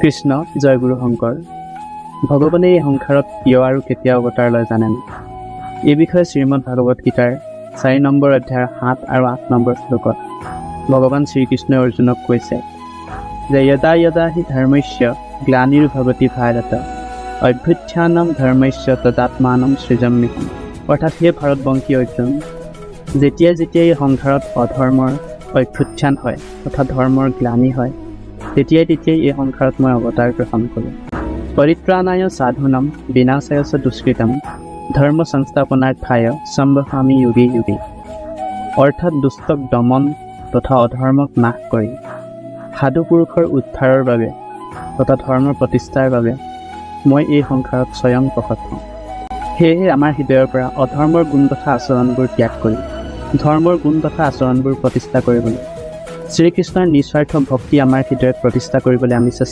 কৃষ্ণ জয় গুৰু শংকৰ। ভগৱানে এই সংসাৰত কিয় আৰু কেতিয়া অৱতাৰ লয় জানেনে? এই বিষয়ে শ্ৰীমদ ভাগৱত গীতাৰ 4 নম্বৰ অধ্যায়ৰ 7 আৰু 8 নম্বৰ শ্লোকত ভগৱান শ্ৰীকৃষ্ণই অৰ্জুনক কৈছে যে যদা যদা হি ধৰ্মস্য গ্লানিৰ্ভৱতি ভাৰত অভ্যুত্থানম ধৰ্মস্য তদাত্মানম সৃজম্যহম। অৰ্থাৎ হে ভাৰতবংশী অৰ্জুন, যেতিয়াই এই সংসাৰত অধৰ্মৰ অভ্যুত্থান হয় তথা ধৰ্মৰ গ্লানি হয়, তেতিয়াই এই সংসাৰত মই অৱতাৰ গ্ৰহণ কৰোঁ। পৰিত্ৰাণায় সাধুনাম বিনাশায় চ দুষ্কৃতম ধৰ্ম সংস্থাপনাৰ্থায় সম্ভৱামি যুগে যুগে। অৰ্থাৎ দুষ্টক দমন তথা অধৰ্মক নাশ কৰি সাধু পুৰুষৰ উদ্ধাৰৰ বাবে তথা ধৰ্মৰ প্ৰতিষ্ঠাৰ বাবে মই এই সংসাৰত স্বয়ং প্ৰকট হওঁ। সেয়েহে আমাৰ হৃদয়ৰ পৰা অধৰ্মৰ গুণ তথা আচৰণবোৰ ত্যাগ কৰি ধৰ্মৰ গুণ তথা আচৰণবোৰ প্ৰতিষ্ঠা কৰিবলৈ শ্ৰীকৃষ্ণৰ নিস্বাৰ্থ ভক্তি আমাৰ হৃদয়ত প্ৰতিষ্ঠা কৰিবলৈ আমি চেষ্টা